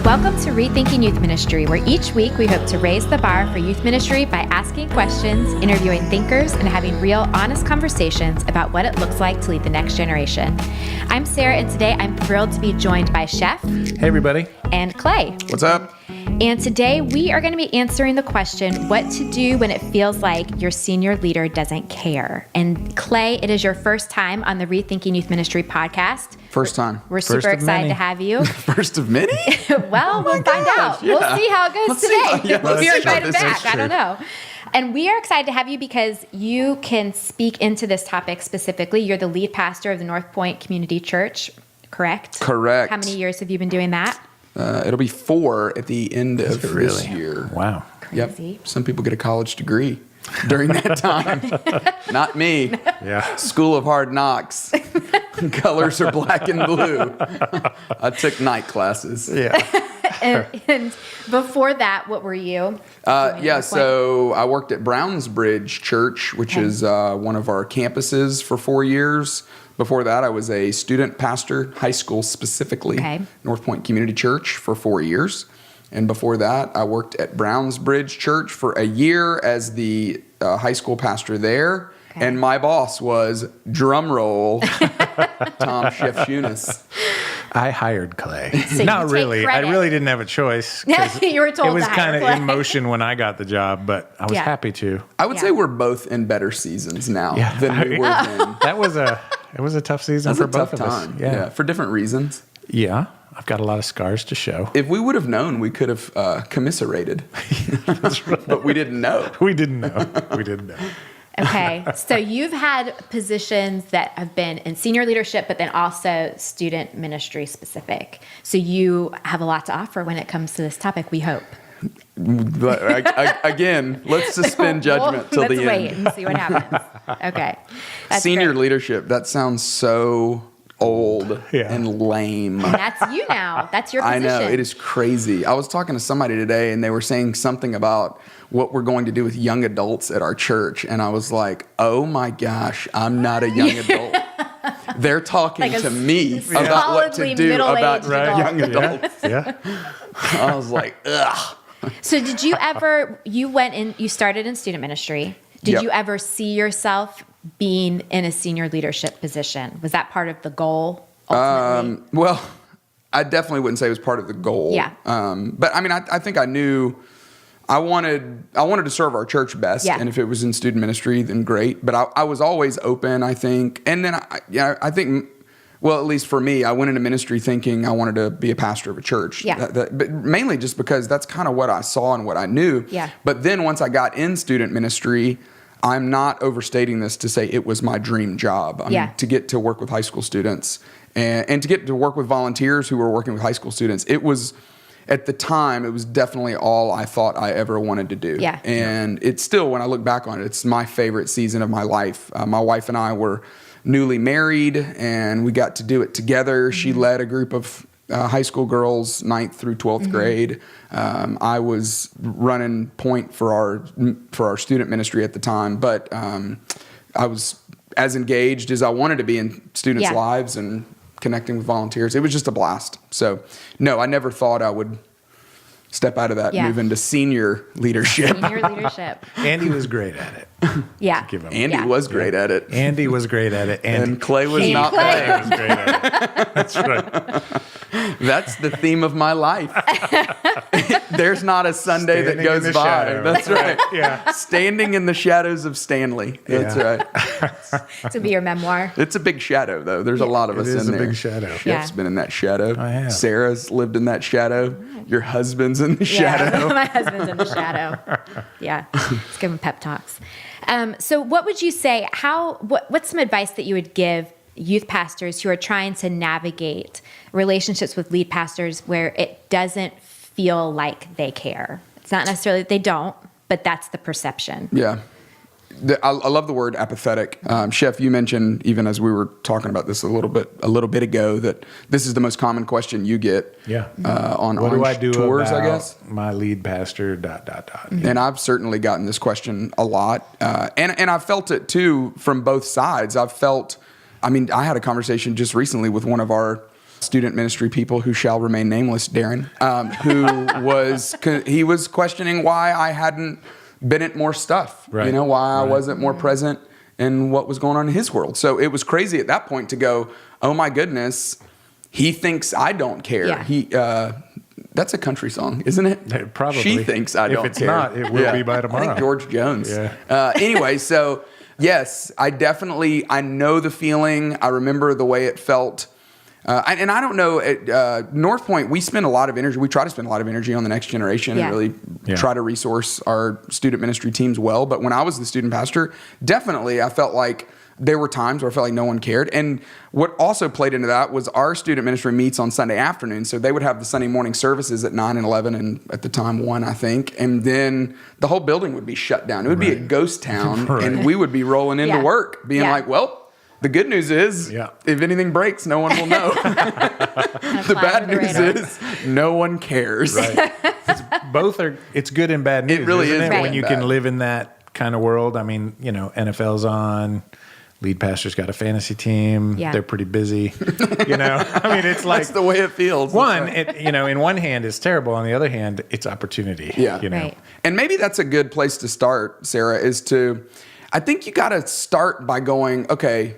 Welcome to Rethinking Youth Ministry, where each week we hope to raise the bar for youth ministry by asking questions, interviewing thinkers, and having real, honest conversations about what it looks like to lead the next generation. I'm Sarah, and today I'm thrilled to be joined by Chef. Hey, everybody. And Clay. What's up? And today we are going to be answering the question, what to do when it feels like your senior leader doesn't care. And Clay, it is your first time on the Rethinking Youth Ministry podcast. First time. We're super excited to have you. First of many? Well, we'll find out. Yeah. We'll see how it goes today. Let's You're see how invited this back. is I true. don't know. And we are excited to have you because you can speak into this topic specifically. You're the lead pastor of the North Point Community Church, correct? Correct. How many years have you been doing that? It'll be 4 at the end of this year. Wow. Crazy. Yep. Some people get a college degree during that time. Not me. Yeah. School of Hard Knocks. Colors are black and blue. I took night classes. Yeah. And before that, what were you? So I worked at Brownsbridge Church, which is one of our campuses for 4 years. Before that, I was a student pastor, high school specifically, North Point Community Church for 4 years. And before that, I worked at Brownsbridge Church for a year as the high school pastor there. Okay. And my boss was, drum roll, Tom Shefchunas. I hired Clay. So Not really. credit. I really didn't have a choice. You were told it was to hire kind of Clay. in motion when I got the job, but I was happy to. I would say we're both in better seasons now than we were then. It was a tough season for both of us. Yeah, for different reasons. Yeah. I've got a lot of scars to show. If we would have known, we could have commiserated. That's right. But we didn't know. We didn't know. Okay, so you've had positions that have been in senior leadership, but then also student ministry specific. So you have a lot to offer when it comes to this topic, we hope. But again, let's suspend judgment till the end. Let's wait and see what happens. Okay. That's Senior great. leadership, that sounds so old and lame. And that's you now. That's your position. I know, it is crazy. I was talking to somebody today and they were saying something about what we're going to do with young adults at our church. And I was like, oh my gosh, I'm not a young adult. They're talking to me about what to do about young adults. Yeah. I was like, ugh. So did you ever, you started in student ministry. Did you ever see yourself being in a senior leadership position? Was that part of the goal ultimately? Well, I definitely wouldn't say it was part of the goal. Yeah. But I mean, I think I knew I wanted to serve our church best. Yeah. And if it was in student ministry, then great. But I was always open, I think. And then I think, well, at least for me, I went into ministry thinking I wanted to be a pastor of a church. Yeah. But mainly just because that's kind of what I saw and what I knew. Yeah. But then once I got in student ministry, I'm not overstating this to say it was my dream job. I mean, to get to work with high school students and to get to work with volunteers who were working with high school students. It was, at the time, it was definitely all I thought I ever wanted to do. Yeah. And it's still, when I look back on it, it's my favorite season of my life. My wife and I were newly married and we got to do it together. Mm-hmm. She led a group of high school girls, 9th through 12th grade. I was running point for our student ministry at the time, but I was as engaged as I wanted to be in students' lives and connecting with volunteers. It was just a blast. So, no, I never thought I would step out of that and move into senior leadership. Senior leadership. Andy was great at it. Yeah. Andy was great at it. Andy was great at it. And Clay was not. Clay was great at it. That's right. That's the theme of my life. There's not a Sunday Standing that goes in the by. shadow. That's right. Yeah. Standing in the shadows of Stanley. That's right. This will be your memoir. It's a big shadow, though. There's a lot of us in there. It is a big shadow. Chef's been in that shadow. I have. Sarah's lived in that shadow. Your husband's in the shadow. My husband's in the shadow. Yeah. Let's give him pep talks. So what would you say, what's some advice that you would give youth pastors who are trying to navigate relationships with lead pastors where it doesn't feel like they care? It's not necessarily that they don't, but that's the perception. Yeah. I love the word apathetic. Chef, you mentioned, even as we were talking about this a little bit ago, that this is the most common question you get on what do I do tours, about I guess. My lead pastor, ... And I've certainly gotten this question a lot. And I've felt it too from both sides. I had a conversation just recently with one of our student ministry people who shall remain nameless, Darren, he was questioning why I hadn't been at more stuff, Right. why I wasn't more present in what was going on in his world. So it was crazy at that point to go, oh my goodness, he thinks I don't care. Yeah. That's a country song, isn't it? Probably. She thinks I don't care. If it's not, it will be by tomorrow. I think George Jones. Yeah. Anyway, so yes, I know the feeling. I remember the way it felt. And I don't know, at North Point, we spend a lot of energy. We try to spend a lot of energy on the next generation and really try to resource our student ministry teams well. But when I was the student pastor, definitely I felt like there were times where I felt like no one cared. And what also played into that was our student ministry meets on Sunday afternoon. So they would have the Sunday morning services at 9 and 11 and at the time 1, I think. And then the whole building would be shut down. It would be a ghost town. And we would be rolling into work being like, well, the good news is if anything breaks, no one will know. The bad news is no one cares. Right. It's good and bad news. It really is. When you can live in that kind of world. I mean, NFL's on. Lead pastor's got a fantasy team. Yeah. They're pretty busy. I mean, it's like that's the way it feels. In one hand, it's terrible. On the other hand, it's opportunity. Yeah. Right. And maybe that's a good place to start, Sarah, I think you got to start by going, okay,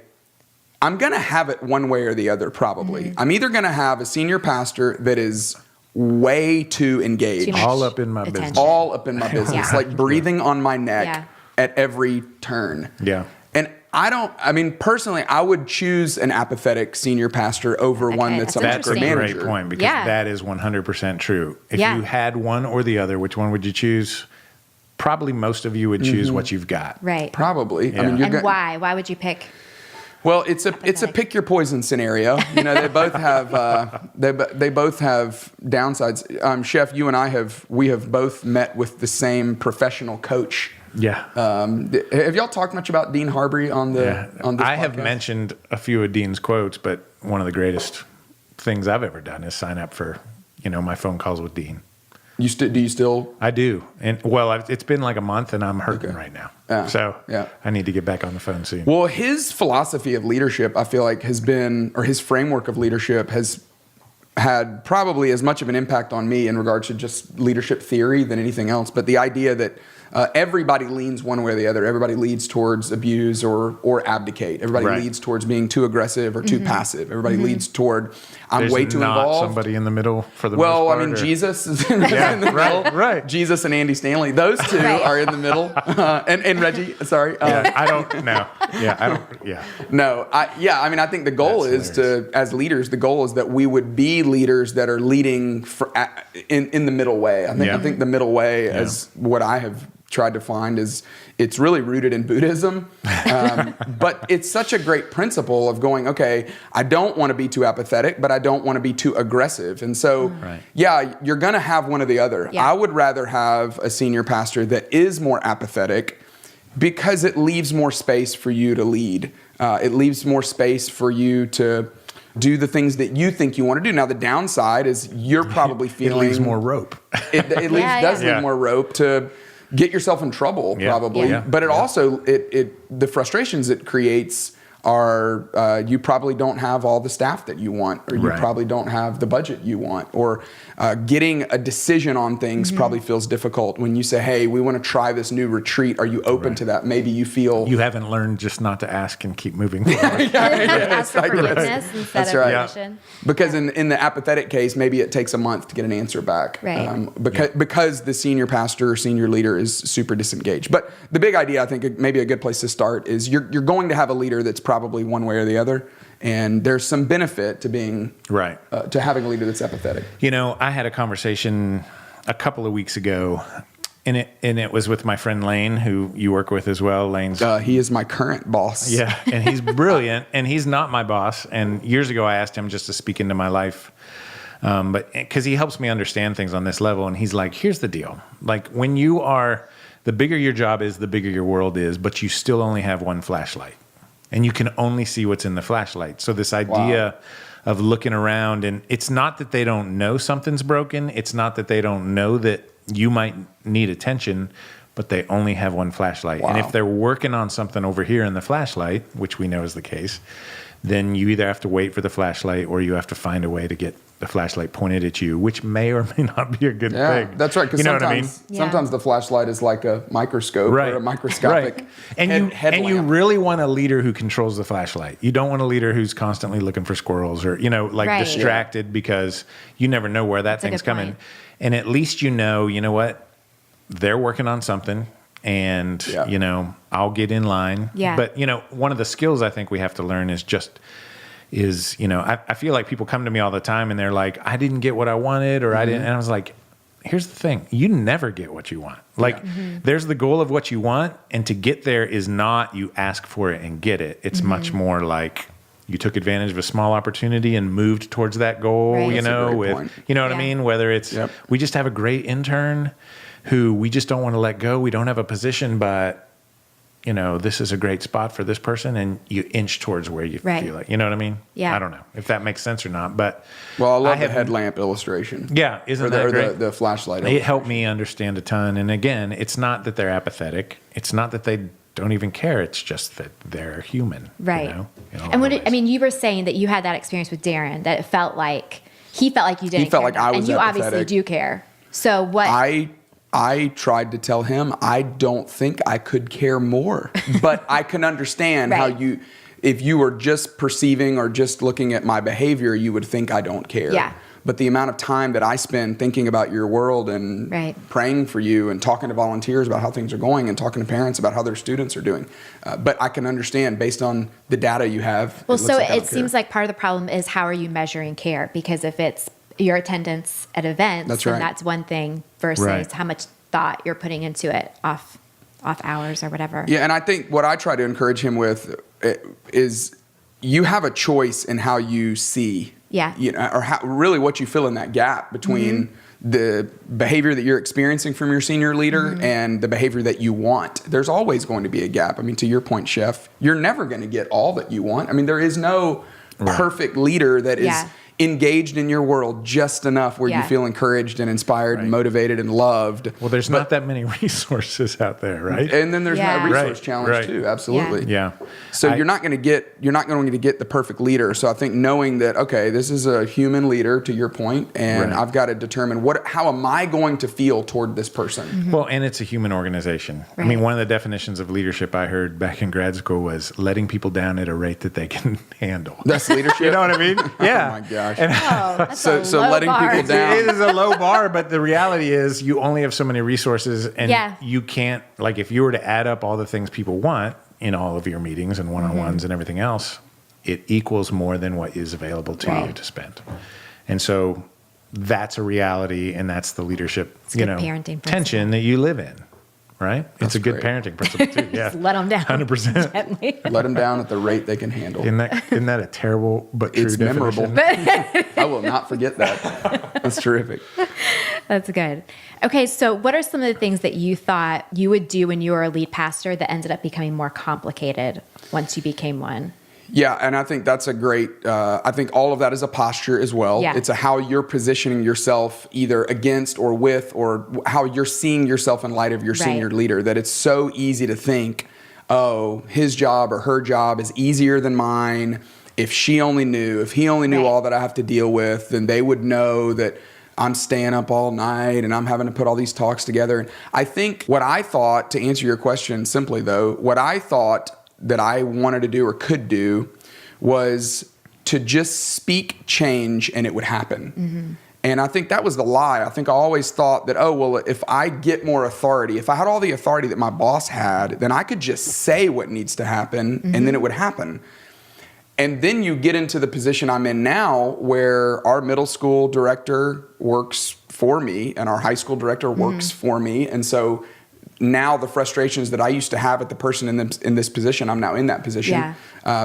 I'm going to have it one way or the other, probably. Mm-hmm. I'm either going to have a senior pastor that is way too engaged. All up in my business. All up in my business. Like breathing on my neck at every turn. Yeah. And personally, I would choose an apathetic senior pastor over one that's a That's a manager. great point because that is 100% true. If you had one or the other, which one would you choose? Probably most of you would choose what you've got. Right. Probably. Yeah. And why? Why would you pick? Well, it's a pick your poison scenario. They both have they both have downsides. Chef, you and I have both met with the same professional coach. Yeah. Have y'all talked much about Dean Harbury on this I have podcast? mentioned a few of Dean's quotes, but one of the greatest things I've ever done is sign up for my phone calls with Dean. Do you still? I do. And it's been like a month and I'm hurting right now. I need to get back on the phone soon. Well, his philosophy of leadership, I feel like his framework of leadership has had probably as much of an impact on me in regards to just leadership theory than anything else. But the idea that everybody leans one way or the other. Everybody leads towards abuse or abdicate. Everybody leads towards being too aggressive or too passive. Everybody leads toward There's way too not involved. Somebody in the middle for the most part. Well, Jesus is in the middle. Right. Jesus and Andy Stanley, those two are in the middle. And Reggie, sorry. I don't know. I don't. Yeah. No. I think the goal is as leaders, the goal is that we would be leaders that are leading in the middle way. I think the middle way, as what I have tried to find, is it's really rooted in Buddhism. But it's such a great principle of going, okay, I don't want to be too apathetic, but I don't want to be too aggressive. And so, you're going to have one or the other. Yeah. I would rather have a senior pastor that is more apathetic because it leaves more space for you to lead. It leaves more space for you to do the things that you think you want to do. Now, the downside is you're probably feeling... It leaves more rope. It does leave more rope to get yourself in trouble, probably. Yeah. But it also, the frustrations it creates are you probably don't have all the staff that you want, or you probably don't have the budget you want, or getting a decision on things probably feels difficult when you say, hey, we want to try this new retreat. Are you open to that? Maybe you feel... You haven't learned just not to ask and keep moving forward. Ask for forgiveness instead of permission. Because in the apathetic case, maybe it takes a month to get an answer back. Because the senior pastor or senior leader is super disengaged. But the big idea, I think maybe a good place to start is you're going to have a leader that's probably one way or the other. And there's some benefit to being to having a leader that's apathetic. I had a conversation a couple of weeks ago, and it was with my friend Lane, who you work with as well. Lane's he is my current boss. Yeah, and he's brilliant, and he's not my boss. And years ago, I asked him just to speak into my life, but because he helps me understand things on this level. And he's like, "Here's the deal: like when you are, the bigger your job is, the bigger your world is, but you still only have one flashlight." And you can only see what's in the flashlight. So this idea of looking around, and it's not that they don't know something's broken. It's not that they don't know that you might need attention, but they only have one flashlight. And if they're working on something over here in the flashlight, which we know is the case, then you either have to wait for the flashlight or you have to find a way to get the flashlight pointed at you, which may or may not be a good thing. That's right. Because you know what I mean? sometimes the flashlight is like a microscope or a microscopic headlamp. And you really want a leader who controls the flashlight. You don't want a leader who's constantly looking for squirrels or, distracted because you never know where that thing's coming. Point. And at least you know what? They're working on something. And, I'll get in line. Yeah. But, one of the skills I think we have to learn is I feel like people come to me all the time and they're like, I didn't get what I wanted or I didn't. And I was like, here's the thing. You never get what you want. Like there's the goal of what you want. And to get there is not you ask for it and get it. It's much more like you took advantage of a small opportunity and moved towards that goal, Right. what I mean? Whether it's, we just have a great intern who we just don't want to let go. We don't have a position, but this is a great spot for this person, and you inch towards where you feel it. You know what I mean? Yeah. I don't know if that makes sense or not, but I love the headlamp illustration. Yeah, isn't that great? The flashlight. It helped me understand a ton. And again, it's not that they're apathetic. It's not that they don't even care. It's just that they're human. Right. And you were saying that you had that experience with Darren, that it felt like he felt like you didn't. He felt care like I was and you apathetic. obviously do care. So what? I tried to tell him I don't think I could care more, but I can understand how if you were just perceiving or just looking at my behavior, you would think I don't care. Yeah. But the amount of time that I spend thinking about your world and praying for you and talking to volunteers about how things are going and talking to parents about how their students are doing. But I can understand based on the data you have. Well, it seems like part of the problem is how are you measuring care? Because if it's your attendance at events, then that's one thing versus how much thought you're putting into it off hours or whatever. Yeah, and I think what I try to encourage him with is you have a choice in how you see. Yeah. Or really what you fill in that gap between the behavior that you're experiencing from your senior leader and the behavior that you want. There's always going to be a gap. I mean, to your point, Chef, you're never going to get all that you want. I mean, there is no perfect leader that is engaged in your world just enough where you feel encouraged and inspired and motivated and loved. Well, there's not that many resources out there, right? And then there's that resource challenge too. Absolutely. Yeah. So you're not going to get the perfect leader. So I think knowing that, okay, this is a human leader to your point, and I've got to determine how am I going to feel toward this person? Well, and it's a human organization. I mean, one of the definitions of leadership I heard back in grad school was letting people down at a rate that they can handle. That's leadership. You know what I mean? Yeah. Oh my gosh. That's so letting bar. people down. It is a low bar, but the reality is you only have so many resources, and you can't, like, if you were to add up all the things people want in all of your meetings and one-on-ones and everything else, it equals more than what is available to you to spend. And so that's a reality, and that's the leadership, parenting tension that you live in. Right? That's it's a good great. parenting principle too. Yeah. Just let them down. 100%. Gently. Let them down at the rate they can handle. Isn't that a terrible but true It's memorable. definition? I will not forget that. That's terrific. That's good. Okay, so what are some of the things that you thought you would do when you were a lead pastor that ended up becoming more complicated once you became one? Yeah, and I think that's a great, I think all of that is a posture as well. Yeah. It's how you're positioning yourself either against or with, or how you're seeing yourself in light of your senior leader, that it's so easy to think, oh, his job or her job is easier than mine. If he only knew all that I have to deal with, then they would know that I'm staying up all night and I'm having to put all these talks together. And I think what I thought, to answer your question simply though, what I thought that I wanted to do or could do was to just speak change and it would happen. And I think that was the lie. I think I always thought that, oh, well, if I get more authority, if I had all the authority that my boss had, then I could just say what needs to happen and then it would happen. And then you get into the position I'm in now where our middle school director works for me and our high school director works for me. And so now the frustrations that I used to have at the person in this position, I'm now in that position,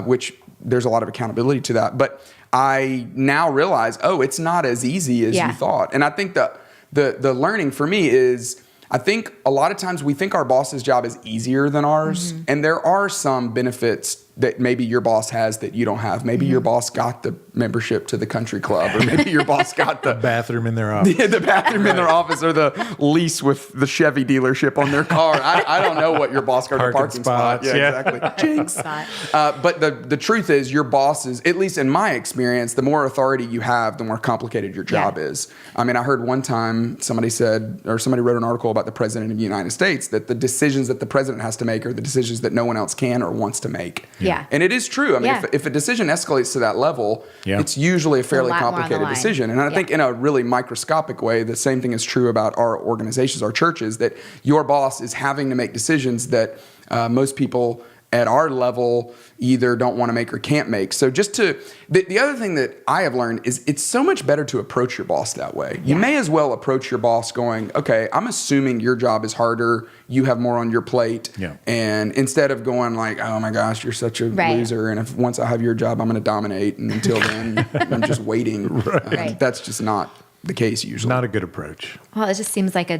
which there's a lot of accountability to that. But I now realize, oh, it's not as easy as you thought. And I think the learning for me is, I think a lot of times we think our boss's job is easier than ours. And there are some benefits that maybe your boss has that you don't have. Maybe your boss got the membership to the country club, or maybe your boss got the bathroom in their office. the bathroom in their office, or the lease with the Chevy dealership on their car. I don't know what your boss got, the parking spot. spots, Yeah, exactly. Jinx. But the truth is, your bosses, at least in my experience, the more authority you have, the more complicated your job is. I mean, I heard one time somebody said, or somebody wrote an article about the president of the United States, that the decisions that the president has to make are the decisions that no one else can or wants to make. Yeah. And it is true. I mean, if a decision escalates to that level, it's usually a fairly complicated decision. And I think in a really microscopic way, the same thing is true about our organizations, our churches, that your boss is having to make decisions that most people at our level either don't want to make or can't make. So the other thing that I have learned is it's so much better to approach your boss that way. You may as well approach your boss going, okay, I'm assuming your job is harder, you have more on your plate. Yeah. And instead of going like, oh my gosh, you're such a loser, and if once I have your job, I'm going to dominate, and until then, I'm just waiting. That's just not the case usually. Not a good approach. Well, it just seems like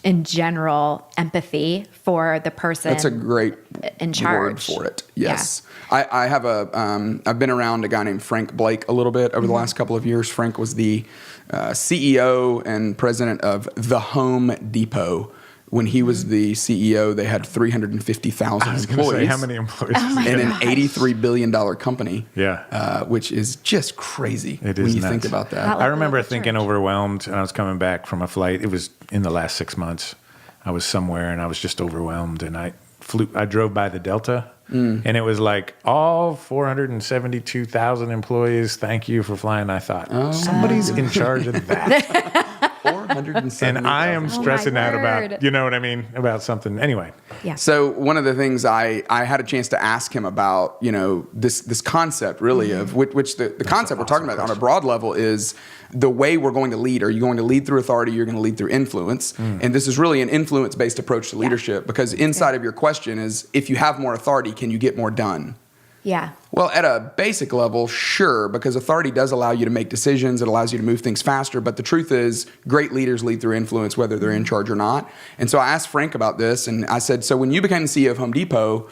in general, empathy for the person. That's a great in charge word for it. Yes. Yeah. I have I've been around a guy named Frank Blake a little bit over the last couple of years. Frank was the CEO and president of the Home Depot. When he was the CEO, they had 350,000 employees. Say, how many employees? And an $83 billion company. Yeah. Which is just crazy it when is you nuts. think about that. I remember thinking overwhelmed, and I was coming back from a flight. It was in the last 6 months. I was somewhere, and I was just overwhelmed, and I drove by the Delta, and it was like, all 472,000 employees, thank you for flying. I thought, somebody's in charge of that. And I am stressing out about, you know what I mean, about something. Anyway. Yeah. So one of the things I had a chance to ask him about, this concept really of which the concept we're talking about on a broad level is the way we're going to lead. Are you going to lead through authority? You're going to lead through influence. And this is really an influence-based approach to leadership, because inside of your question is, if you have more authority, can you get more done? Yeah. Well, at a basic level, sure, because authority does allow you to make decisions. It allows you to move things faster. But the truth is, great leaders lead through influence, whether they're in charge or not. And so I asked Frank about this, and I said, so when you became the CEO of Home Depot,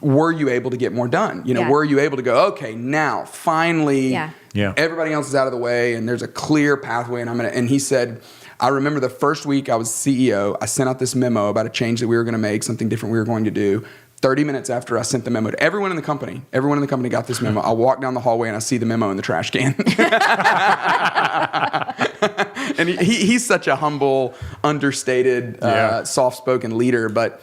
were you able to get more done? Were you able to go, okay, now finally, everybody else is out of the way, and there's a clear pathway, and he said, I remember the first week I was CEO, I sent out this memo about a change that we were going to make, something different we were going to do. 30 minutes after I sent the memo to everyone in the company got this memo. I walk down the hallway and I see the memo in the trash can. And he's such a humble, understated, soft-spoken leader. But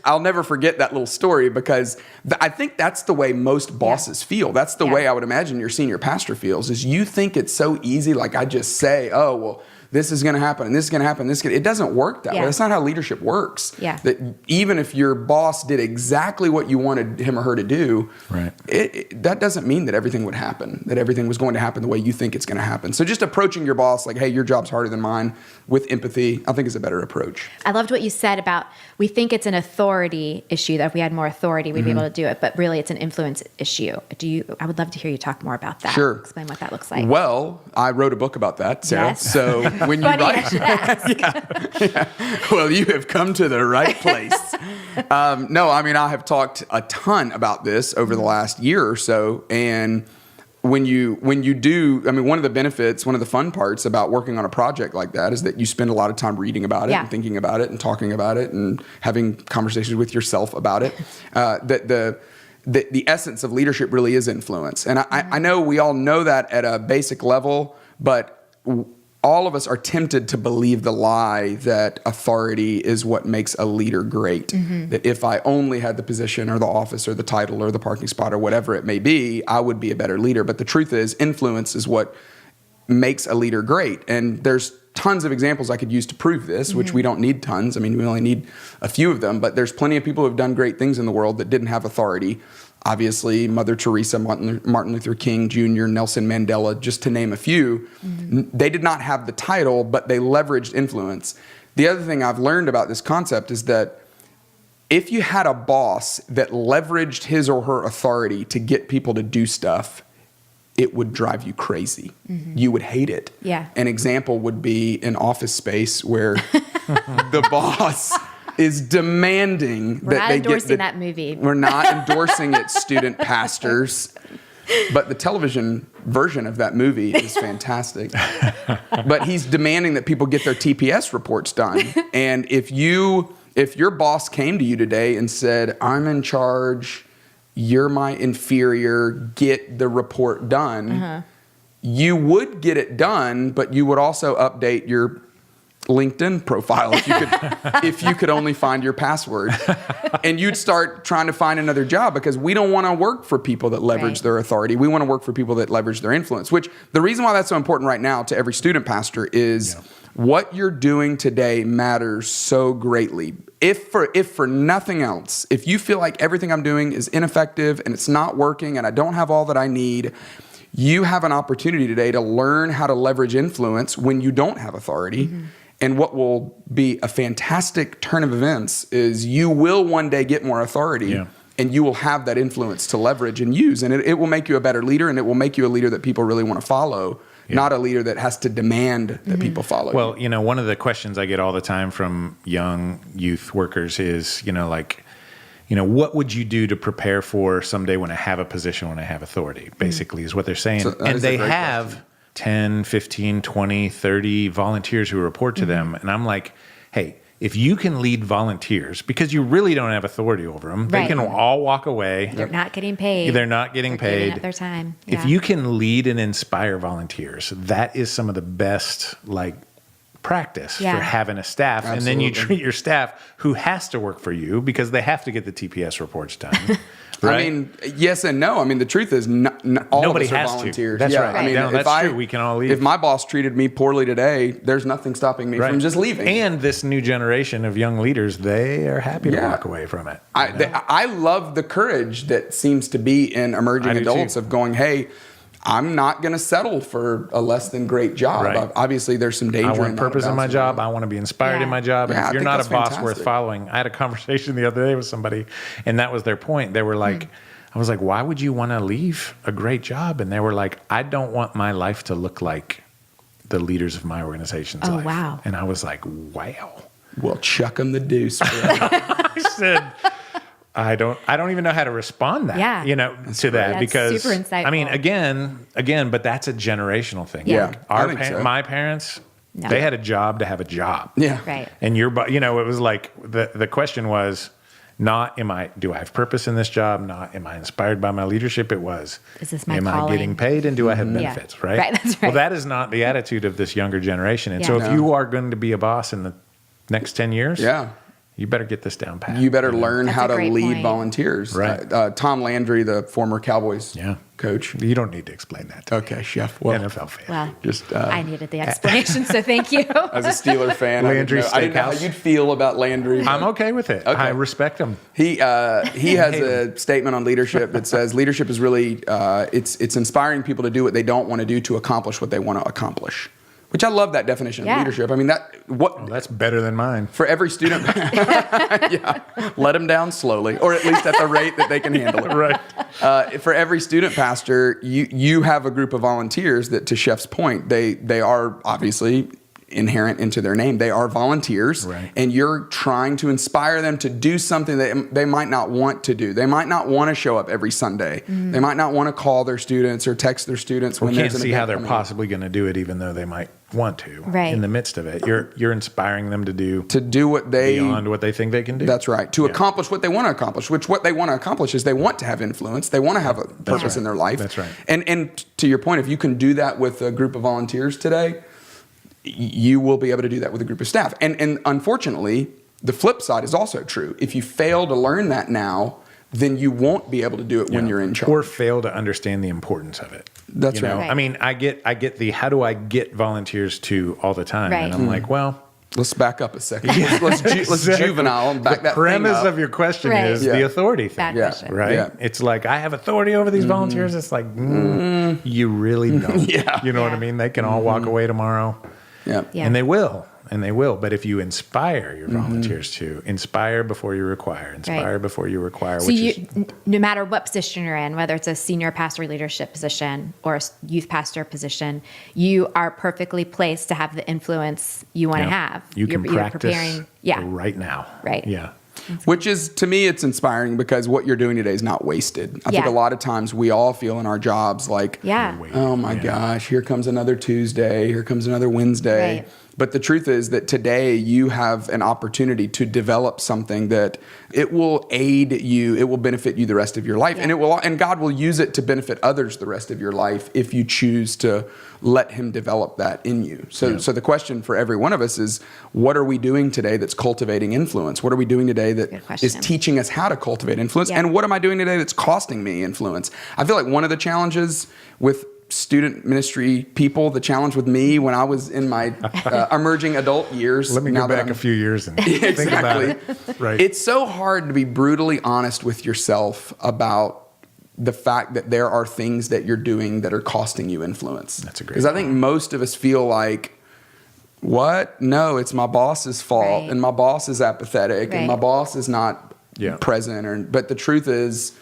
I'll never forget that little story, because I think that's the way most bosses feel. That's the way I would imagine your senior pastor feels, is you think it's so easy. Like, I just say, oh, well, this is going to happen, and this is going to happen. It doesn't work that way. That's not how leadership works. Yeah. That even if your boss did exactly what you wanted him or her to do, that doesn't mean that everything would happen, that everything was going to happen the way you think it's going to happen. So just approaching your boss like, hey, your job's harder than mine, with empathy, I think is a better approach. I loved what you said about, we think it's an authority issue, that if we had more authority, we'd be able to do it, but really it's an influence issue. I would love to hear you talk more about that. Sure. Explain what that looks like. Well, I wrote a book about that, Sarah. Yes. So when you Funny, write, I should ask. well, you have come to the right place. No, I mean, I have talked a ton about this over the last year or so, and when you do, I mean, one of the benefits, one of the fun parts about working on a project like that is that you spend a lot of time reading about it and thinking about it and talking about it and having conversations with yourself about it. The essence of leadership really is influence. And I know we all know that at a basic level, but all of us are tempted to believe the lie that authority is what makes a leader great. That if I only had the position or the office or the title or the parking spot or whatever it may be, I would be a better leader. But the truth is, influence is what makes a leader great. And there's tons of examples I could use to prove this, which we don't need tons. I mean, we only need a few of them. But there's plenty of people who have done great things in the world that didn't have authority. Obviously, Mother Teresa, Martin Luther King Jr., Nelson Mandela, just to name a few. They did not have the title, but they leveraged influence. The other thing I've learned about this concept is that if you had a boss that leveraged his or her authority to get people to do stuff, it would drive you crazy. You would hate it. Yeah. An example would be an office space where the boss is demanding We're that not they endorsing get that movie. We're not endorsing it, student pastors. But the television version of that movie is fantastic. But he's demanding that people get their TPS reports done. And if your boss came to you today and said, I'm in charge, you're my inferior, get the report done, you would get it done, but you would also update your LinkedIn profile if you could only find your password. And you'd start trying to find another job, because we don't want to work for people that leverage their authority. We want to work for people that leverage their influence, which the reason why that's so important right now to every student pastor is what you're doing today matters so greatly. If for nothing else, if you feel like everything I'm doing is ineffective and it's not working and I don't have all that I need, you have an opportunity today to learn how to leverage influence when you don't have authority. And what will be a fantastic turn of events is you will one day get more authority, and you will have that influence to leverage and use. And it will make you a better leader, and it will make you a leader that people really want to follow, not a leader that has to demand that people follow. Well, one of the questions I get all the time from young youth workers is, what would you do to prepare for someday when I have a position, when I have authority, basically is what they're saying. So and they have 10, 15, 20, 30 volunteers who report to them. And I'm like, hey, if you can lead volunteers, because you really don't have authority over them, they can all walk away. They're not getting paid. They're not getting paid. Giving up their time. If you can lead and inspire volunteers, that is some of the best, practice for having a staff. Absolutely. And then you treat your staff who has to work for you because they have to get the TPS reports done. Right? I mean, yes and no. I mean, the truth is, all Nobody of us are has volunteers. to. That's right. I mean, That's true. We can all leave. If my boss treated me poorly today, there's nothing stopping me from just leaving. And this new generation of young leaders, they are happy to walk away from it. I love the courage that seems to be in emerging adults of going, hey, I'm not going to settle for a less than great job. Right. Obviously, there's some danger. I want purpose in my job. I want to be inspired in my job. And if you're not a boss worth following, I had a conversation the other day with somebody, and that was their point. They were like, I was like, why would you want to leave a great job? And they were like, I don't want my life to look like the leaders of my organization's life. Wow. And I was like, wow. Well, chuck them the deuce. I said, I don't even know how to respond to that That's because super insightful. I mean, again, but that's a generational thing. Yeah. My parents, they had a job to have a job. Yeah. Right. And it was like the question was not do I have purpose in this job? Not am I inspired by my leadership? It was, is this my am calling? I getting paid and do I have benefits? Right. Right. That's right. Well, that is not the attitude of this younger generation. And so if you are going to be a boss in the next 10 years, you better get this down pat. You better learn how to lead point. volunteers. Right. Tom Landry, the former Cowboys coach. You don't need to explain that to Okay, chef. Well, NFL fan. Well, just I needed the explanation, so thank you. as a Steeler fan, Landry I didn't know how Steakhouse. you'd feel about Landry. I'm okay with it. Okay. I respect him. He has a statement on leadership that says leadership is really it's inspiring people to do what they don't want to do to accomplish what they want to accomplish. Which I love that definition of leadership. I mean, that's better than mine. For every student, let them down slowly, or at least at the rate that they can handle it. Right. For every student pastor, you have a group of volunteers that, to Chef's point, they are obviously inherent into their name. They are volunteers, and you're trying to inspire them to do something that they might not want to do. They might not want to show up every Sunday. They might not want to call their students or text their students. We can't see how they're possibly going to do it, even though they might want to. In the midst of it, you're inspiring them to do what they beyond what they think they can do. That's right. To accomplish what they want to accomplish. Which what they want to accomplish is they want to have influence. They want to have a purpose in their life. That's right. And to your point, if you can do that with a group of volunteers today, you will be able to do that with a group of staff. And unfortunately, the flip side is also true. If you fail to learn that now, then you won't be able to do it when you're in charge. Or fail to understand the importance of it. That's right. I mean, I get the how do I get volunteers to all the time? And I'm like, well, let's back up a second. Let's juvenile and back that thing up. The premise of your question is the authority thing. Right? Yeah. It's like, I have authority over these volunteers. It's like, you really don't. You know what I mean? They can all walk away tomorrow. Yeah. Yeah. And they will. But if you inspire your volunteers to inspire before you require, before you require, So no matter what position you're in, whether it's a senior pastor leadership position or a youth pastor position, you are perfectly placed to have the influence you want to have. You can You're practice preparing, right now. Right. Yeah. Which is, to me, it's inspiring because what you're doing today is not wasted. I think a lot of times we all feel in our jobs like, oh my gosh, here comes another Tuesday, here comes another Wednesday. Right. But the truth is that today you have an opportunity to develop something that it will aid you, it will benefit you the rest of your life, and God will use it to benefit others the rest of your life if you choose to let Him develop that in you. So the question for every one of us is, what are we doing today that's cultivating influence? What are we doing today that is teaching us how to cultivate influence? And what am I doing today that's costing me influence? I feel like one of the challenges with student ministry people, the challenge with me when I was in my emerging adult years. Let me go back a few years and think about it. Right. It's so hard to be brutally honest with yourself about the fact that there are things that you're doing that are costing you influence. That's a great Because I think most of us feel like, what? No, it's my boss's fault, and my boss is apathetic, and my boss is not present. But the truth is,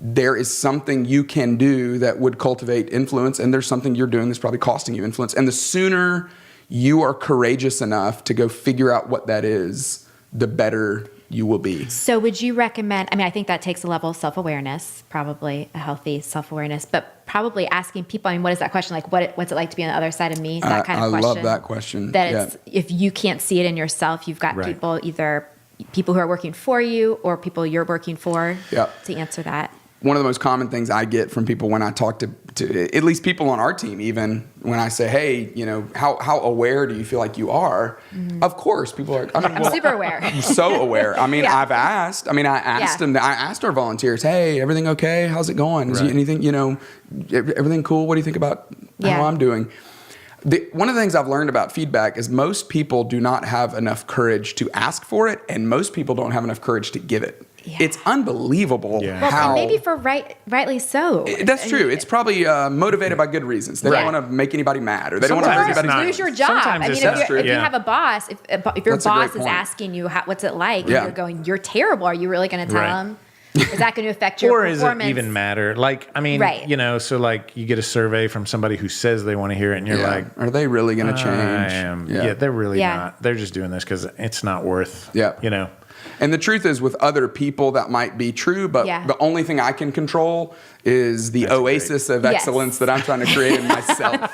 there is something you can do that would cultivate influence, and there's something you're doing that's probably costing you influence. And the sooner you are courageous enough to go figure out what that is, the better you will be. So would you recommend, I think that takes a level of self-awareness, probably a healthy self-awareness, but probably asking people, what is that question? Like, what's it like to be on the other side of me? That kind of question. I love that question. That it's, if you can't see it in yourself, you've got people, either people who are working for you or people you're working for to answer that. One of the most common things I get from people when I talk to at least people on our team, even when I say, hey, how aware do you feel like you are? Mm-hmm. Of course, people are. I'm super aware. I'm so aware. I've asked. I asked them. I asked our volunteers, hey, everything okay? How's it going? Is anything, everything cool? What do you think about how I'm doing? One of the things I've learned about feedback is most people do not have enough courage to ask for it, and most people don't have enough courage to give it. Yeah. It's unbelievable how... Well, maybe for rightly so. That's true. It's probably motivated by good reasons. They don't want to make anybody mad, or they don't want to hurt anybody. Lose your job. If you have a boss, if your boss is asking you, what's it like, and you're going, you're terrible, are you really going to tell him? Is that going to affect your performance? Or does it even matter? So like you get a survey from somebody who says they want to hear it, and you're like, are they really going to change? They're really not. They're just doing this because it's not worth, And the truth is, with other people, that might be true, but the only thing I can control is the oasis of excellence that I'm trying to create in myself.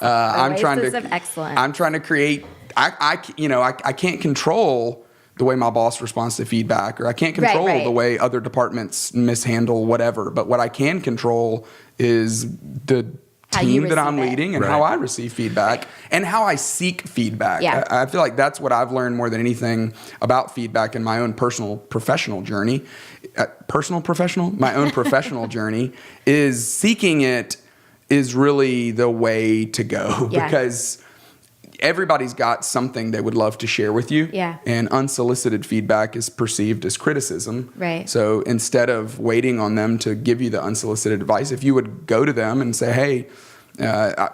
Oasis of excellence. I'm trying to create. I can't control the way my boss responds to feedback, or I can't control the way other departments mishandle whatever. But what I can control is the team that I'm leading and how I receive feedback and how I seek feedback. I feel like that's what I've learned more than anything about feedback in my own personal professional journey. My own professional journey is seeking it is really the way to go because everybody's got something they would love to share with you. And unsolicited feedback is perceived as criticism. So instead of waiting on them to give you the unsolicited advice, if you would go to them and say, hey,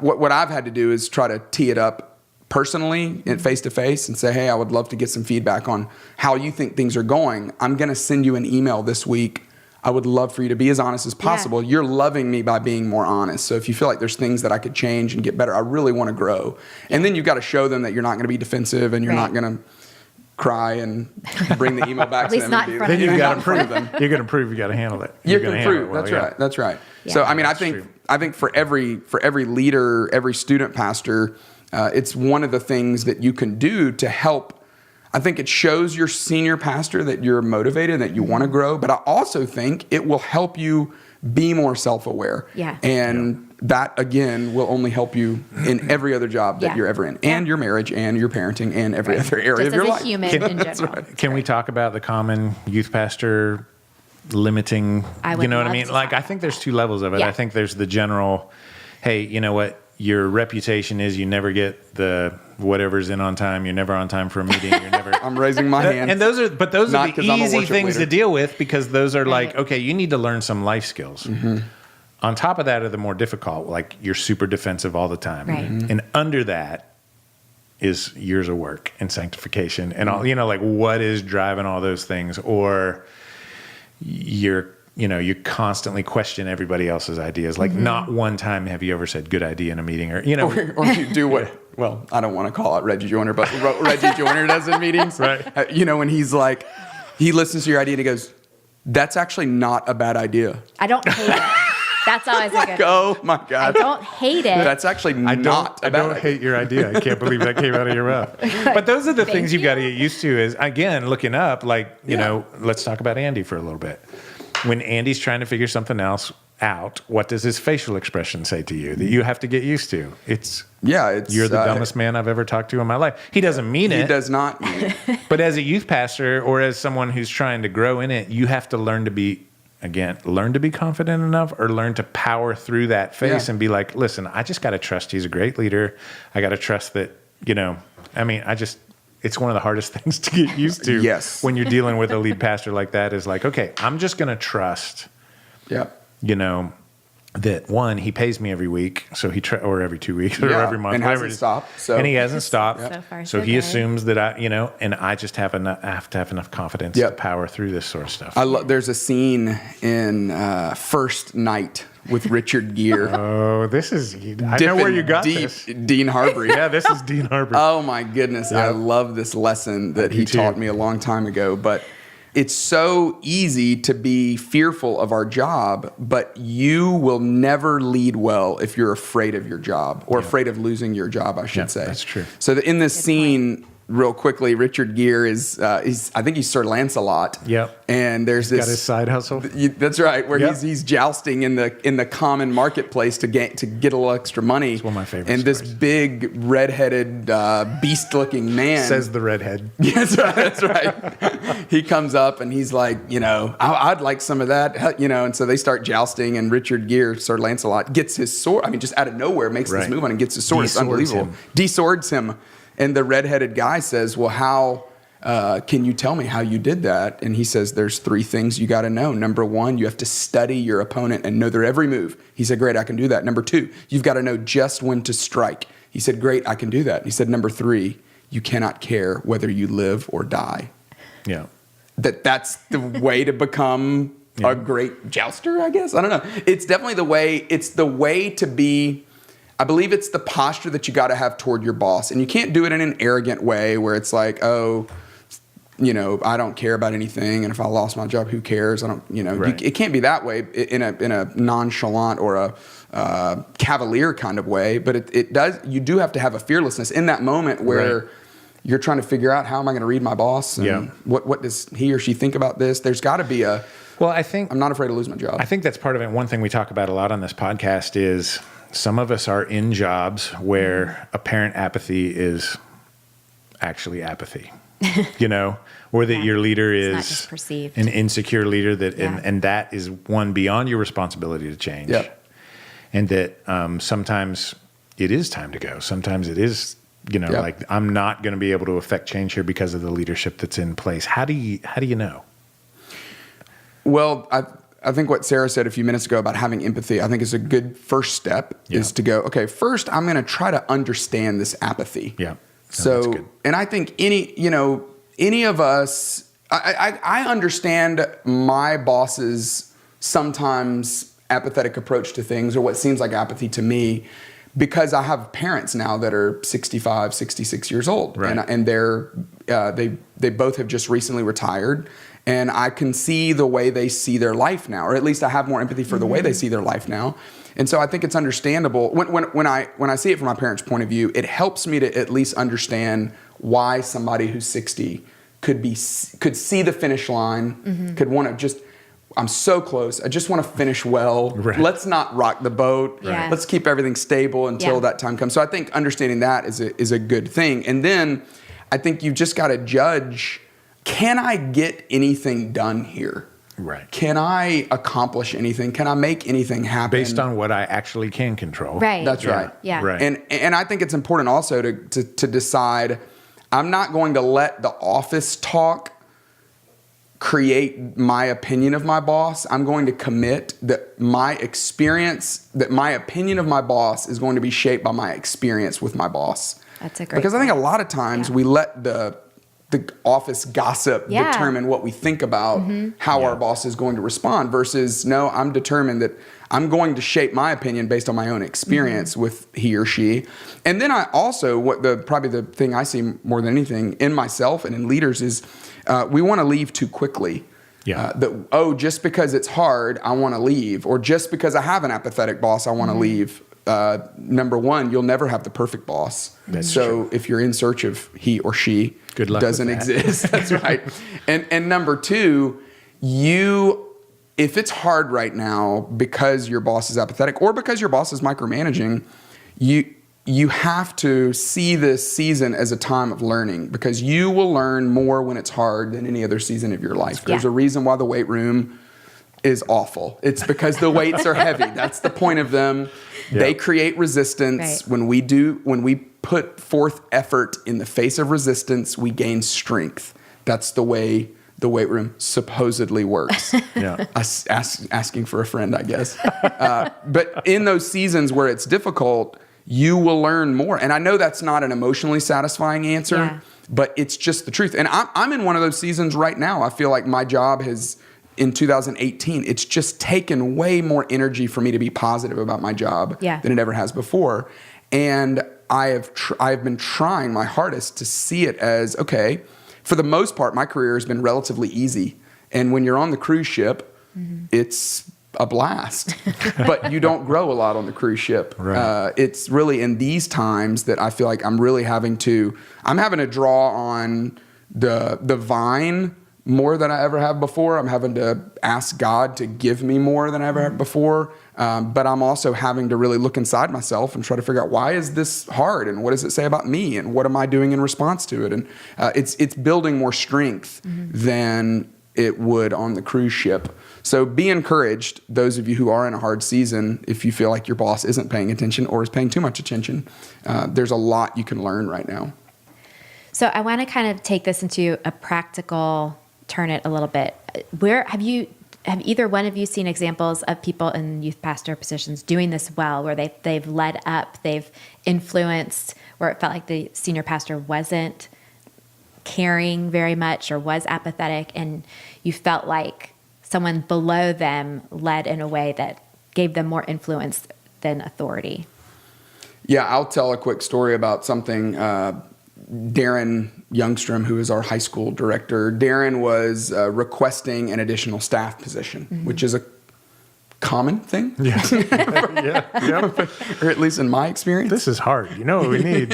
what I've had to do is try to tee it up personally and face to face and say, hey, I would love to get some feedback on how you think things are going. I'm going to send you an email this week. I would love for you to be as honest as possible. You're loving me by being more honest. So if you feel like there's things that I could change and get better, I really want to grow. And then you've got to show them that you're not going to be defensive and you're not going to cry and bring the email back to them. Then you've got to prove them. You're going to prove you got to handle it. You can prove. That's right. So I think for every leader, every student pastor, it's one of the things that you can do to help. I think it shows your senior pastor that you're motivated, that you want to grow, but I also think it will help you be more self-aware. And that, again, will only help you in every other job that you're ever in, and your marriage, and your parenting, and every other area of your life. Just as a human in general. Can we talk about the common youth pastor limiting, you know what I mean? Like, I think there's two levels of it. I think there's the general, hey, you know what? Your reputation is you never get the whatever's in on time. You're never on time for a meeting. You're never. I'm raising my hand. And those are the easy things to deal with because those are like, okay, you need to learn some life skills. On top of that are the more difficult, like you're super defensive all the time. And under that is years of work and sanctification and all, like what is driving all those things? Or you constantly question everybody else's ideas. Like not one time have you ever said good idea in a meeting or you do what, well, I don't want to call it Reggie Joiner, but Reggie Joiner does in meetings. Right. When he's like, he listens to your idea and he goes, that's actually not a bad idea. I don't hate it. That's always a good. Oh my God. I don't hate it. That's actually I not a bad don't idea. hate your idea. I can't believe that came out of your mouth. But those are the Thank things you've you. got to get used to is, again, looking up, like, let's talk about Andy for a little bit. When Andy's trying to figure something else out, what does his facial expression say to you that you have to get used to? It's you're the dumbest man I've ever talked to in my life. He doesn't mean it. He does not mean it. But as a youth pastor or as someone who's trying to grow in it, you have to learn to be confident enough or learn to power through that face and be like, listen, I just got to trust he's a great leader. I got to trust that, it's one of the hardest things to get used to when you're dealing with a lead pastor like that is like, okay, I'm just going to trust, that one, he pays me every week, so or every 2 weeks or every month, and hasn't stopped. And he hasn't stopped. So far, so he assumes that and I just have to have enough confidence to power through this sort of stuff. There's a scene in First Night with Richard Gere. Oh, this is, I know where you got this. Dean Harbury. Yeah, this is Dean Harbury. Oh my goodness. I love this lesson that he taught me a long time ago, but it's so easy to be fearful of our job, but you will never lead well if you're afraid of your job or afraid of losing your job, I should say. That's true. So in this scene, real quickly, Richard Gere is, I think he's Sir Lancelot. Yep. And there's this. Got his side hustle. That's right, where he's jousting in the common marketplace to get a little extra money. It's one of my favorite And stories. this big redheaded beast-looking man Says the redhead. Yeah, that's right. He comes up and he's like, I'd like some of that, and so they start jousting and Richard Gere, Sir Lancelot, gets his sword. I mean, just out of nowhere makes this move on and gets his sword. It's unbelievable. Deswords him. And the redheaded guy says, well, how can you tell me how you did that? And he says, there's 3 things you got to know. Number 1, you have to study your opponent and know their every move. He said, great, I can do that. Number 2, you've got to know just when to strike. He said, great, I can do that. He said, number 3, you cannot care whether you live or die. Yeah. That's the way to become a great jouster, I guess. I don't know. It's definitely it's the way to be. I believe it's the posture that you got to have toward your boss. And you can't do it in an arrogant way where it's like, I don't care about anything. And if I lost my job, who cares? It can't be that way in a nonchalant or a cavalier kind of way. But you do have to have a fearlessness in that moment where you're trying to figure out how am I going to read my boss? And what does he or she think about this? There's got to be I'm not afraid to lose my job. I think that's part of it. One thing we talk about a lot on this podcast is some of us are in jobs where apparent apathy is actually apathy, or that your leader is not just perceived. An insecure leader and that is one beyond your responsibility to change. Yep. And that sometimes it is time to go. Sometimes it is, like I'm not going to be able to affect change here because of the leadership that's in place. How do you know? Well, I think what Sarah said a few minutes ago about having empathy, I think is a good first step is to go, okay, first I'm going to try to understand this apathy. Yeah. So, and I think any of us, I understand my boss's sometimes apathetic approach to things or what seems like apathy to me because I have parents now that are 65, 66 years old. Right. And they both have just recently retired. And I can see the way they see their life now, or at least I have more empathy for the way they see their life now. And so I think it's understandable. When I see it from my parents' point of view, it helps me to at least understand why somebody who's 60 could see the finish line, could want to just, I'm so close. I just want to finish well. Right. Let's not rock the boat. Right. Let's keep everything stable until that time comes. So I think understanding that is a good thing. And then I think you've just got to judge, can I get anything done here? Right. Can I accomplish anything? Can I make anything happen? Based on what I actually can control. Right. That's right. Yeah. Right. And I think it's important also to decide, I'm not going to let the office talk create my opinion of my boss. I'm going to commit that my opinion of my boss is going to be shaped by my experience with my boss. That's a great Because I think a point. lot of times Yeah. we let the office gossip Yeah. determine what we think about how our boss is going to respond versus, no, I'm determined that I'm going to shape my opinion based on my own experience with he or she. And then I also, probably the thing I see more than anything in myself and in leaders is we want to leave too quickly. Yeah. Just because it's hard, I want to leave. Or just because I have an apathetic boss, I want to leave. Number one, you'll never have the perfect boss. That's so true. if you're in search of he or she, Good luck doesn't with that. exist. That's right. And number two, if it's hard right now because your boss is apathetic or because your boss is micromanaging, you have to see this season as a time of learning because you will learn more when it's hard than any other season of your life. There's a reason why the weight room is awful. It's because the weights are heavy. That's the point of them. Yeah. They create resistance. Right. When we put forth effort in the face of resistance, we gain strength. That's the way the weight room supposedly works. Yeah. Asking for a friend, I guess. But in those seasons where it's difficult, you will learn more. And I know that's not an emotionally satisfying answer, but it's just the truth. And I'm in one of those seasons right now. I feel like my job in 2018, it's just taken way more energy for me to be positive about my job than it ever has before. And I have been trying my hardest to see it as, okay, for the most part, my career has been relatively easy. And when you're on the cruise ship, it's a blast. But you don't grow a lot on the cruise ship. Right. It's really in these times that I feel like I'm having to draw on the vine more than I ever have before. I'm having to ask God to give me more than I ever have before. But I'm also having to really look inside myself and try to figure out why is this hard and what does it say about me and what am I doing in response to it? And it's building more strength than it would on the cruise ship. So be encouraged, those of you who are in a hard season, if you feel like your boss isn't paying attention or is paying too much attention, there's a lot you can learn right now. So I want to kind of take this into a practical, turn it a little bit. Where have either one of you seen examples of people in youth pastor positions doing this well, where they've led up, they've influenced, where it felt like the senior pastor wasn't caring very much or was apathetic, and you felt like someone below them led in a way that gave them more influence than authority? Yeah, I'll tell a quick story about something. Darren Youngstrom, who is our high school director, Darren was requesting an additional staff position, which is a common thing. Yeah. Yeah. Or at least in my experience. This is hard. You know what we need?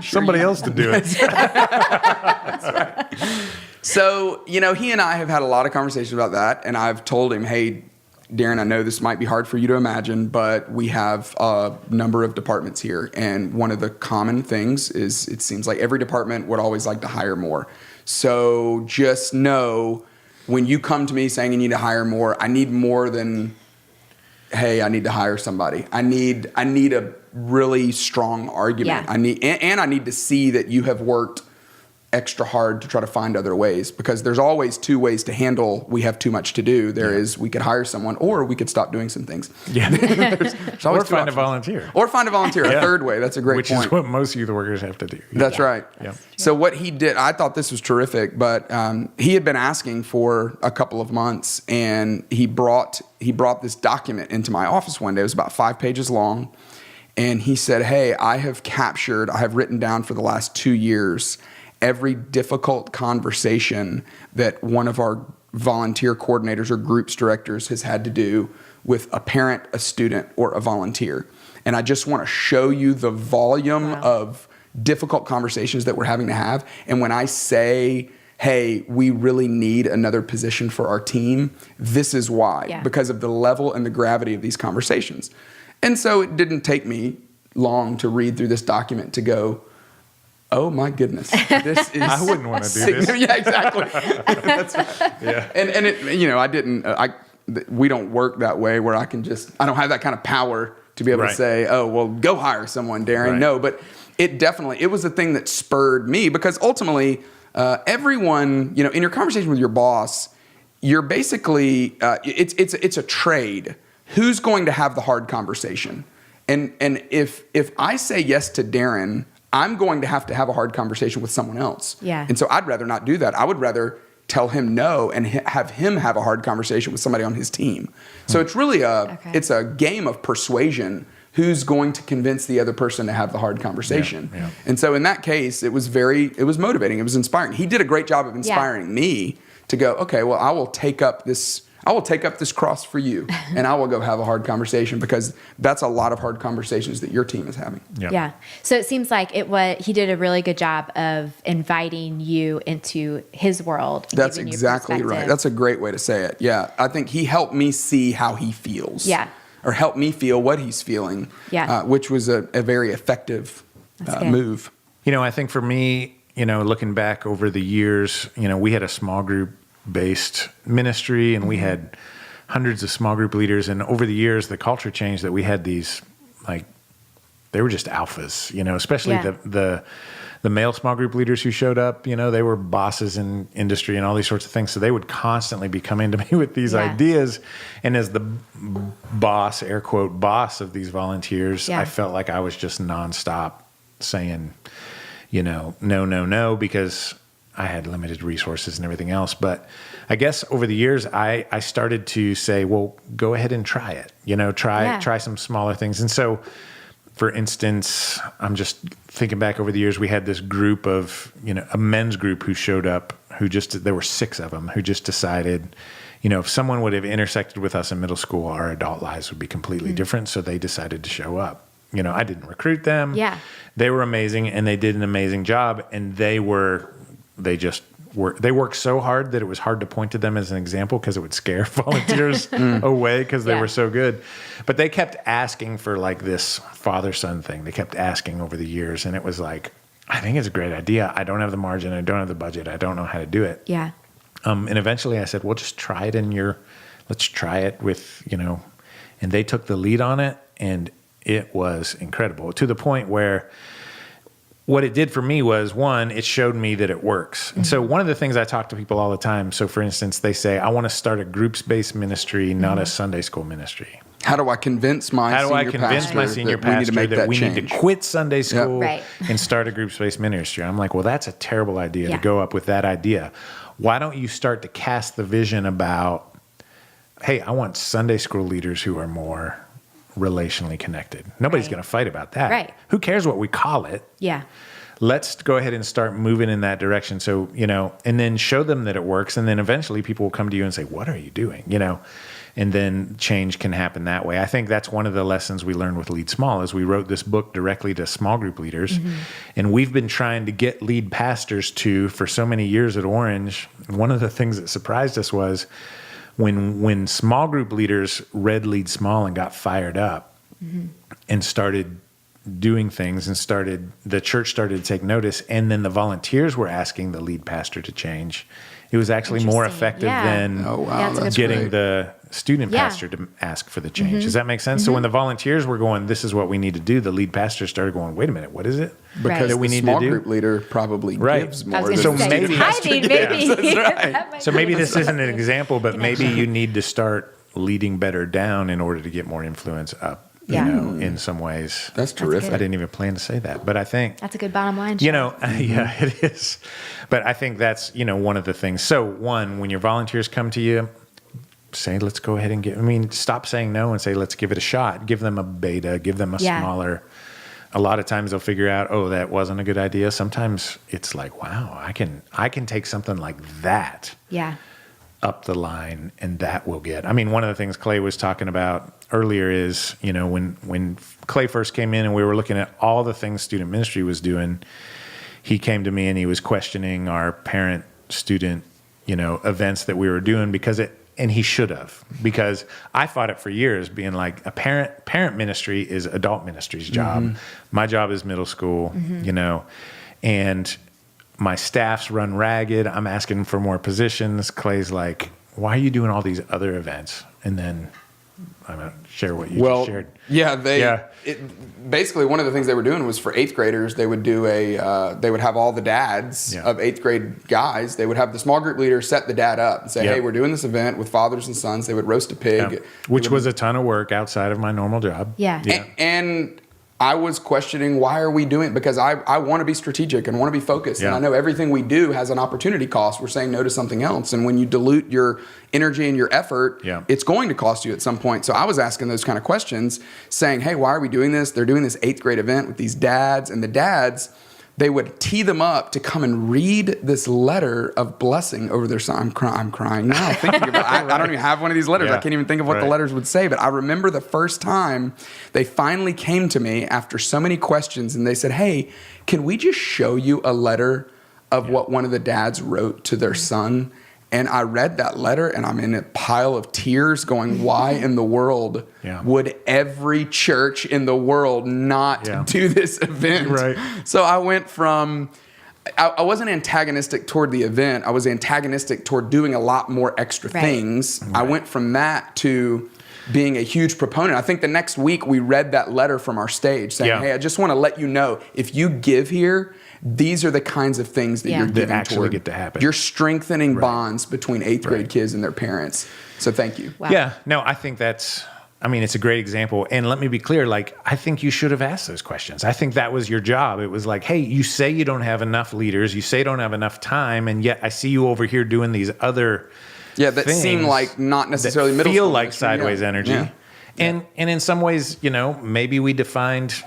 Somebody else to do it. That's right. So, he and I have had a lot of conversations about that, and I've told him, hey, Darren, I know this might be hard for you to imagine, but we have a number of departments here. And one of the common things is it seems like every department would always like to hire more. So just know when you come to me saying you need to hire more, I need more than, hey, I need to hire somebody. I need a really strong argument. Yeah. I need to see that you have worked extra hard to try to find other ways, because there's always two ways to handle we have too much to do. There is we could hire someone, or we could stop doing some things. Yeah. there's always Or two find a options. volunteer. Or find a volunteer, a third way. That's a great Which point. is what most youth workers have to do. That's right. Yeah. So what he did, I thought this was terrific, but he had been asking for a couple of months, and he brought this document into my office one day. It was about 5 pages long. And he said, hey, I have written down for the last 2 years every difficult conversation that one of our volunteer coordinators or groups directors has had to do with a parent, a student, or a volunteer. And I just want to show you the volume of difficult conversations that we're having to have. And when I say, hey, we really need another position for our team, this is why, because of the level and the gravity of these conversations. And so it didn't take me long to read through this document to go, oh my goodness, this is. I wouldn't want to do this. Yeah, exactly. That's right. Yeah. And it, we don't work that way where I don't have that kind of power to be able to say, oh, well, go hire someone, Darren. Right. No, but it was a thing that spurred me, because ultimately everyone, in your conversation with your boss, you're basically, it's a trade. Who's going to have the hard conversation? And if I say yes to Darren, I'm going to have a hard conversation with someone else. Yeah. And so I'd rather not do that. I would rather tell him no and have him have a hard conversation with somebody on his team. So it's really it's a game of persuasion. Who's going to convince the other person to have the hard conversation? Yeah. And so in that case, it was motivating. It was inspiring. He did a great job of inspiring me to go, okay, well, I will take up this cross for you, and I will go have a hard conversation, because that's a lot of hard conversations that your team is having. Yeah. So it seems like he did a really good job of inviting you into his world. That's exactly right. That's a great way to say it. Yeah. I think he helped me see how he feels. Yeah. Or help me feel what he's feeling. Yeah. Which was a very effective move. I think for me, looking back over the years, we had a small group based ministry, and we had hundreds of small group leaders. And over the years, the culture changed that we had these, they were just alphas, especially the male small group leaders who showed up, they were bosses in industry and all these sorts of things. So they would constantly be coming to me with these ideas. And as the boss, air quote, boss of these volunteers, I felt like I was just nonstop saying, no, because I had limited resources and everything else. But I guess over the years, I started to say, well, go ahead and try it, try some smaller things. And so, for instance, I'm just thinking back over the years, we had this group of, a men's group who showed up, there were 6 of them who just decided, if someone would have intersected with us in middle school, our adult lives would be completely different. So they decided to show up. I didn't recruit them. Yeah. They were amazing, and they did an amazing job. And they worked so hard that it was hard to point to them as an example, because it would scare volunteers away, because they were so good. But they kept asking for this father-son thing. They kept asking over the years, and it was like, I think it's a great idea. I don't have the margin. I don't have the budget. I don't know how to do it. Yeah. And eventually I said, well, just try it let's try it with, and they took the lead on it, and it was incredible, to the point where what it did for me was, one, it showed me that it works. And so one of the things I talk to people all the time, so for instance, they say, I want to start a groups-based ministry, not a Sunday school ministry. How do I convince my senior pastor that we need to quit Sunday school and start a groups-based ministry? I'm like, well, that's a terrible idea to go up with that idea. Why don't you start to cast the vision about, hey, I want Sunday school leaders who are more relationally connected. Nobody's going to fight about that. Right. Who cares what we call it? Yeah. Let's go ahead and start moving in that direction. So, and then show them that it works. And then eventually people will come to you and say, what are you doing? And then change can happen that way. I think that's one of the lessons we learned with Lead Small, is we wrote this book directly to small group leaders. And we've been trying to get lead pastors for so many years at Orange. One of the things that surprised us was, when small group leaders read Lead Small and got fired up and started doing things, and the church started to take notice, and then the volunteers were asking the lead pastor to change, it was actually more effective than getting the student pastor to ask for the change. Does that make sense? So when the volunteers were going, this is what we need to do, the lead pastor started going, wait a minute, what is it? Because that we the need small to do? group leader probably gives more than So the maybe maybe. So maybe this isn't an example, but maybe you need to start leading better down in order to get more influence up. In some ways. That's terrific. I didn't even plan to say that, but I think that's a good bottom line. Yeah, it is. But I think that's, one of the things. So one, when your volunteers come to you, say, let's go ahead and stop saying no and say, let's give it a shot. Give them a beta, give them a smaller. A lot of times they'll figure out, oh, that wasn't a good idea. Sometimes it's like, wow, I can take something like that. Yeah. Up the line, and that will get. One of the things Clay was talking about earlier is, when Clay first came in and we were looking at all the things student ministry was doing, he came to me and he was questioning our parent-student, events that we were doing, and he should have, because I fought it for years, being like, a parent ministry is adult ministry's job. My job is middle school, and my staff's run ragged. I'm asking for more positions. Clay's like, why are you doing all these other events? And then share what you just shared. Basically one of the things they were doing was for 8th graders, they would do they would have all the dads of 8th grade guys. They would have the small group leader set the dad up and say, hey, we're doing this event with fathers and sons. They would roast a pig. Which was a ton of work outside of my normal job. And I was questioning, why are we doing it? Because I want to be strategic and want to be focused. And I know everything we do has an opportunity cost. We're saying no to something else. And when you dilute your energy and your effort, it's going to cost you at some point. So I was asking those kind of questions, saying, hey, why are we doing this? They're doing this 8th grade event with these dads. And the dads, they would tee them up to come and read this letter of blessing over their son. I'm crying now thinking about it. I don't even have one of these letters. I can't even think of what the letters would say. But I remember the first time they finally came to me after so many questions, and they said, hey, can we just show you a letter of what one of the dads wrote to their son? And I read that letter, and I'm in a pile of tears going, why in the world would every church in the world not do this event? Right. So I went from, I wasn't antagonistic toward the event. I was antagonistic toward doing a lot more extra things. I went from that to being a huge proponent. I think the next week we read that letter from our stage saying, hey, I just want to let you know, if you give here, these are the kinds of things that you're giving that actually toward. Get to happen. You're strengthening bonds between 8th grade kids and their parents. So thank you. Wow. Yeah, no, I think it's a great example. And let me be clear, I think you should have asked those questions. I think that was your job. It was like, hey, you say you don't have enough leaders. You say you don't have enough time. And yet I see you over here doing these other that seem like not necessarily middle feel school like sideways energy. Yeah. And in some ways, maybe we defined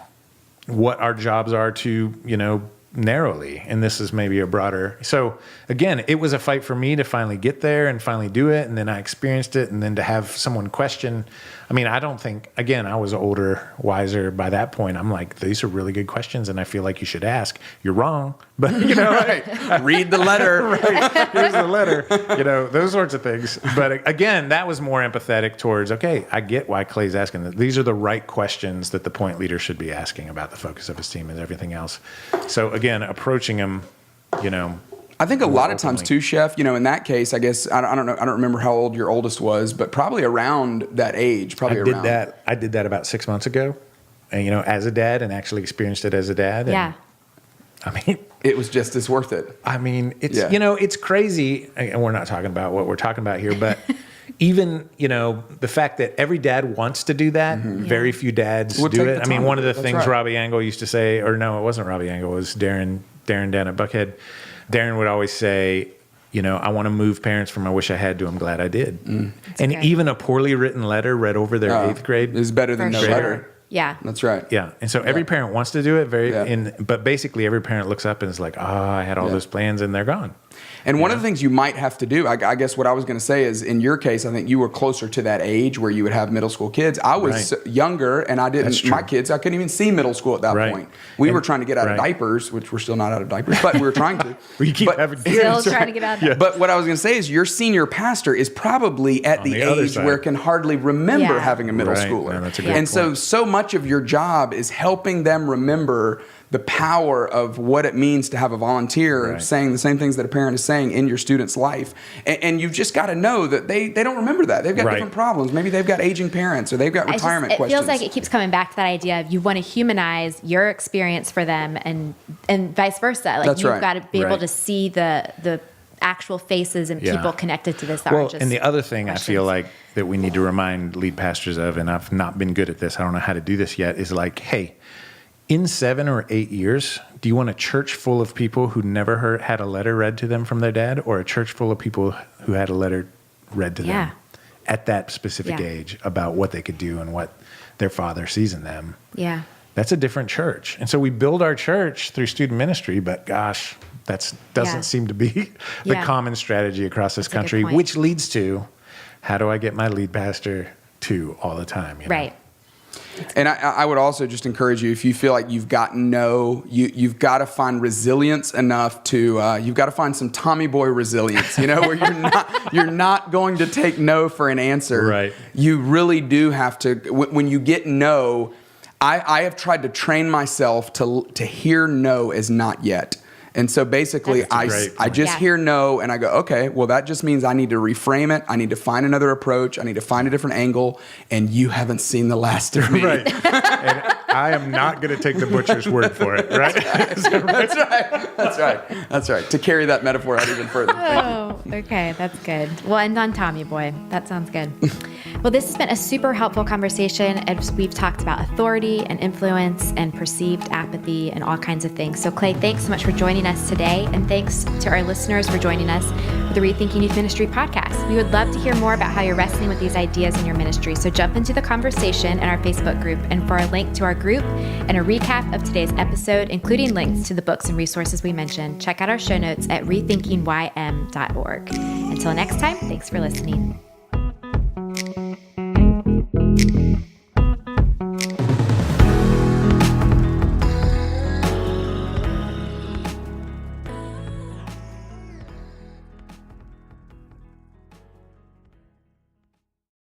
what our jobs are to, narrowly, and this is maybe a broader. So again, it was a fight for me to finally get there and finally do it, and then I experienced it, and then to have someone question. I don't think, again, I was older, wiser by that point. I'm like, these are really good questions, and I feel like you should ask. You're wrong, but read the letter. Here's the letter. Those sorts of things. But again, that was more empathetic towards, okay, I get why Clay's asking that. These are the right questions that the point leader should be asking about the focus of his team and everything else. So again, approaching him, I think a lot of times too, Chef, in that case, I guess, I don't know, I don't remember how old your oldest was, but probably around that age, I did that about 6 months ago, and, as a dad, and actually experienced it as a dad. And, it was just as worth it. It's, it's crazy, and we're not talking about what we're talking about here, but even, the fact that every dad wants to do that, very few dads do it. One of the things Robbie Angle used to say, or no, it wasn't Robbie Angle, it was Darren down at Buckhead. Darren would always say, I want to move parents from I wish I had to I'm glad I did. And great. even a poorly written letter read over their 8th grade is better than no letter. Yeah. That's right. Yeah. And so every parent wants to do it but basically every parent looks up and is like, I had all those plans and they're gone. And one of the things you might have to do, I guess what I was going to say is, in your case, I think you were closer to that age where you would have middle school kids. I was younger, and I didn't. My kids, I couldn't even see middle school at that point. We were trying to get out of diapers, which we're still not out of diapers, but we were trying to. We keep having kids. Still trying to get out of diapers. But what I was going to say is, your senior pastor is probably at the age where can hardly remember having a middle schooler. No, that's a great point. So much of your job is helping them remember the power of what it means to have a volunteer saying the same things that a parent is saying in your student's life. And you've just got to know that they don't remember that. They've got different problems. Maybe they've got aging parents, or they've got retirement questions. It feels like it keeps coming back to that idea of you want to humanize your experience for them and vice versa. Like you've got to be able to see the actual faces and people connected to this. And the other thing I feel like that we need to remind lead pastors of, and I've not been good at this, I don't know how to do this yet, is like, hey, in 7 or 8 years, do you want a church full of people who never had a letter read to them from their dad, or a church full of people who had a letter read to them at that specific age about what they could do and what their father sees in them? Yeah. That's a different church. And so we build our church through student ministry, but gosh, that doesn't seem to be the common strategy across this country, which leads to, how do I get my lead pastor to all the time? Right. And I would also just encourage you, if you feel like you've got you've got to find resilience enough to, you've got to find some Tommy Boy resilience, where you're not going to take no for an answer. Right. You really do have to, when you get no, I have tried to train myself to hear no as not yet. And so basically, That's I just hear no, and I go, okay, well, that just means I need to reframe it. I need to find another approach. I need to find a different angle. And you haven't seen the last of me. Right. And I am not going to take the butcher's word for it, right? That's right. To carry that metaphor out even further. Oh, okay. That's good. We'll end on Tommy Boy. That sounds good. Well, this has been a super helpful conversation as we've talked about authority and influence and perceived apathy and all kinds of things. So Clay, thanks so much for joining us today. And thanks to our listeners for joining us for the Rethinking Youth Ministry podcast. We would love to hear more about how you're wrestling with these ideas in your ministry. So jump into the conversation in our Facebook group. And for a link to our group and a recap of today's episode, including links to the books and resources we mentioned, check out our show notes at rethinkingym.org. Until next time, thanks for listening.